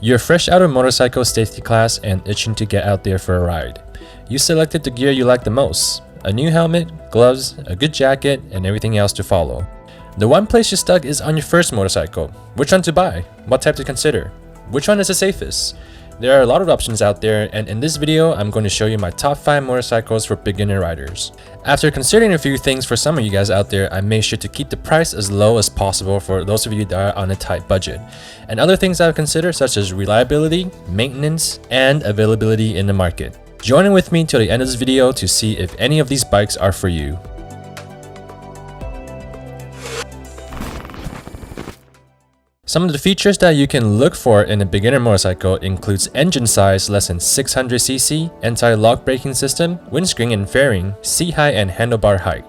You're fresh out of motorcycle safety class and itching to get out there for a ride. You selected the gear you like the most: a new helmet, gloves, a good jacket, and everything else to follow. The one place you're stuck is on your first motorcycle. Which one to buy? What type to consider? Which one is the safest? There are a lot of options out there, and in this video, I'm going to show you my top 5 motorcycles for beginner riders. After considering a few things for some of you guys out there, I made sure to keep the price as low as possible for those of you that are on a tight budget. And other things I've considered, such as reliability, maintenance, and availability in the market. Join in with me till the end of this video to see if any of these bikes are for you. Some of the features that you can look for in a beginner motorcycle includes engine size less than 600cc, anti-lock braking system, windscreen and fairing, seat height and handlebar height.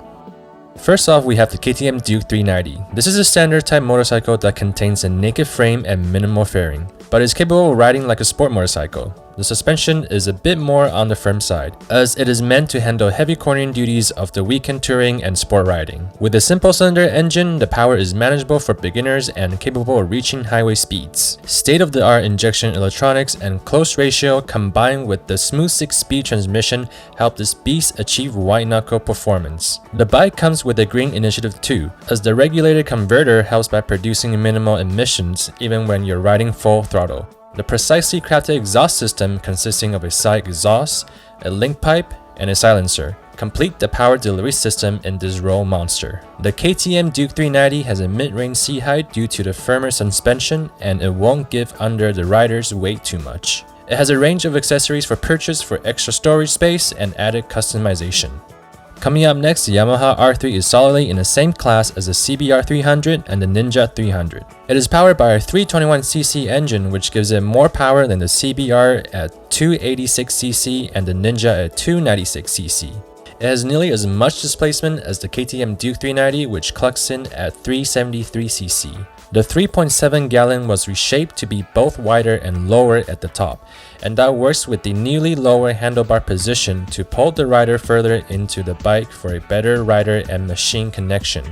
First off, we have the KTM Duke 390. This is a standard type motorcycle that contains a naked frame and minimal fairing, but is capable of riding like a sport motorcycle. The suspension is a bit more on the firm side, as it is meant to handle heavy cornering duties of the weekend touring and sport riding. With a simple cylinder engine, the power is manageable for beginners and capable of reaching highway speeds. State-of-the-art injection electronics and close ratio combined with the smooth 6-speed transmission help this beast achieve white-knuckle performance. The bike comes with a green initiative too, as the regulated converter helps by producing minimal emissions even when you're riding full throttle. The precisely crafted exhaust system consisting of a side exhaust, a link pipe, and a silencer complete the power delivery system in this roll monster. The KTM Duke 390 has a mid-range seat height due to the firmer suspension, and it won't give under the rider's weight too much. It has a range of accessories for purchase for extra storage space and added customization. Coming up next, the Yamaha R3 is solidly in the same class as the CBR 300 and the Ninja 300. It is powered by a 321cc engine, which gives it more power than the CBR at 286cc and the Ninja at 296cc. It has nearly as much displacement as the KTM Duke 390, which clocks in at 373cc. The 3.7 gallon was reshaped to be both wider and lower at the top, and that works with the newly lower handlebar position to pull the rider further into the bike for a better rider and machine connection.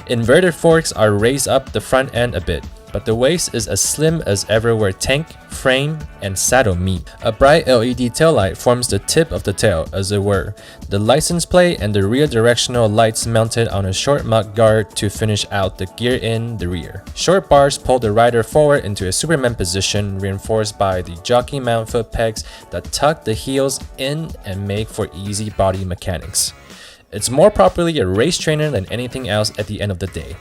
Inverted forks are raised up the front end a bit, but the waist is as slim as ever where tank, frame, and saddle meet. A bright LED taillight forms the tip of the tail, as it were. The license plate and the rear directional lights mounted on a short mud guard to finish out the gear in the rear. Short bars pull the rider forward into a Superman position, reinforced by the jockey mount foot pegs that tuck the heels in and make for easy body mechanics. It's more properly a race trainer than anything else at the end of the day.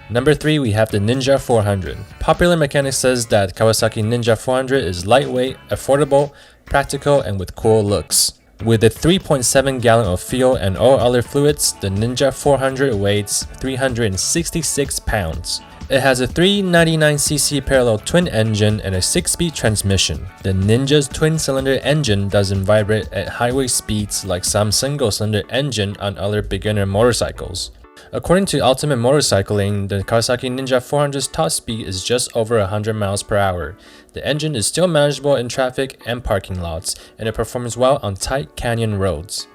Number 3, we have the Ninja 400. Popular Mechanics says that Kawasaki Ninja 400 is lightweight, affordable, practical, and with cool looks. With a 3.7 gallon of fuel and all other fluids, the Ninja 400 weighs 366 pounds. It has a 399cc parallel twin engine and a 6-speed transmission. The Ninja's twin-cylinder engine doesn't vibrate at highway speeds like some single-cylinder engine on other beginner motorcycles. According to Ultimate Motorcycling, the Kawasaki Ninja 400's top speed is just over 100 miles per hour. The engine is still manageable in traffic and parking lots, and it performs well on tight canyon roads.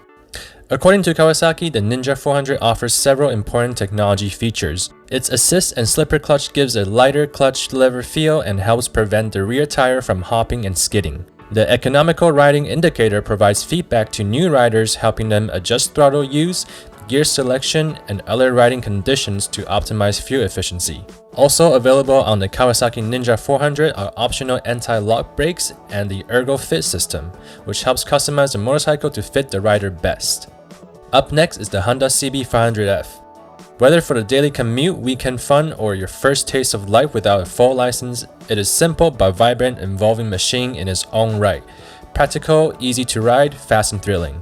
According to Kawasaki, the Ninja 400 offers several important technology features. Its assist and slipper clutch gives a lighter clutch lever feel and helps prevent the rear tire from hopping and skidding. The economical riding indicator provides feedback to new riders, helping them adjust throttle use, gear selection, and other riding conditions to optimize fuel efficiency. Also available on the Kawasaki Ninja 400 are optional anti-lock brakes and the Ergo Fit system, which helps customize the motorcycle to fit the rider best. Up next is the Honda CB500F. Whether for the daily commute, weekend fun, or your first taste of life without a full license, it is simple but vibrant, involving machine in its own right. Practical, easy to ride, fast and thrilling.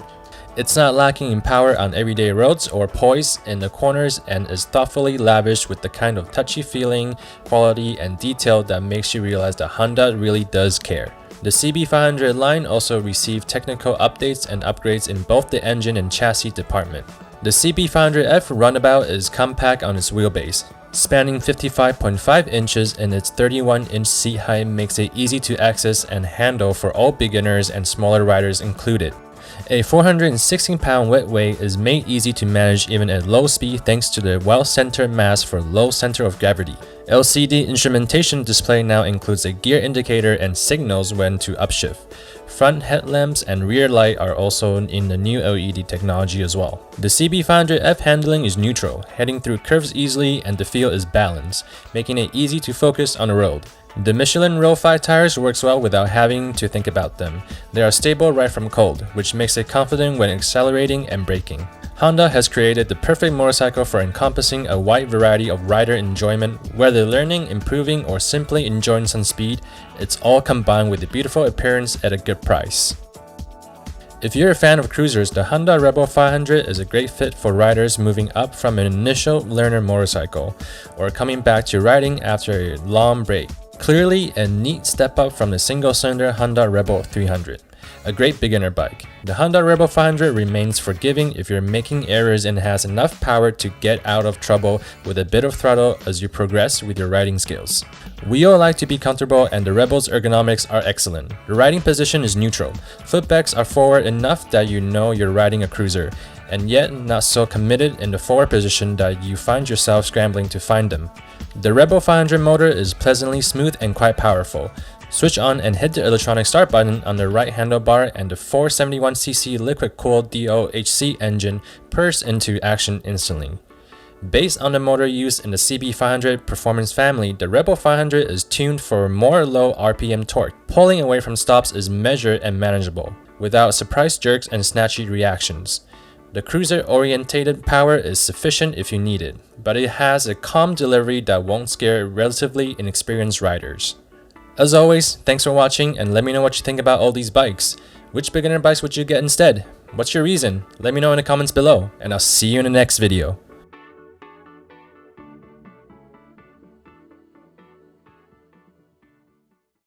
It's not lacking in power on everyday roads or poise in the corners, and is thoughtfully lavished with the kind of touchy feeling, quality, and detail that makes you realize that Honda really does care. The CB500 line also received technical updates and upgrades in both the engine and chassis department. The CB500F runabout is compact on its wheelbase. Spanning 55.5 inches, and its 31-inch seat height makes it easy to access and handle for all beginners and smaller riders included. A 416-pound wet weight is made easy to manage even at low speed thanks to the well-centered mass for low center of gravity. LCD instrumentation display now includes a gear indicator and signals when to upshift. Front headlamps and rear light are also in the new LED technology as well. The CB500F handling is neutral, heading through curves easily, and the feel is balanced, making it easy to focus on the road. The Michelin Row 5 tires works well without having to think about them. They are stable right from cold, which makes it confident when accelerating and braking. Honda has created the perfect motorcycle for encompassing a wide variety of rider enjoyment, whether learning, improving, or simply enjoying some speed. It's all combined with a beautiful appearance at a good price. If you're a fan of cruisers, the Honda Rebel 500 is a great fit for riders moving up from an initial learner motorcycle, or coming back to riding after a long break. Clearly a neat step up from the single-cylinder Honda Rebel 300. A great beginner bike. The Honda Rebel 500 remains forgiving if you're making errors and has enough power to get out of trouble with a bit of throttle as you progress with your riding skills. We all like to be comfortable, and the Rebel's ergonomics are excellent. The riding position is neutral. Footpegs are forward enough that you know you're riding a cruiser, and yet not so committed in the forward position that you find yourself scrambling to find them. The Rebel 500 motor is pleasantly smooth and quite powerful. Switch on and hit the electronic start button on the right handlebar, and the 471cc liquid-cooled DOHC engine purrs into action instantly. Based on the motor used in the CB500 performance family, the Rebel 500 is tuned for more low RPM torque. Pulling away from stops is measured and manageable, without surprise jerks and snatchy reactions. The cruiser-orientated power is sufficient if you need it, but it has a calm delivery that won't scare relatively inexperienced riders. As always, thanks for watching, and let me know what you think about all these bikes. Which beginner bikes would you get instead? What's your reason? Let me know in the comments below, and I'll see you in the next video.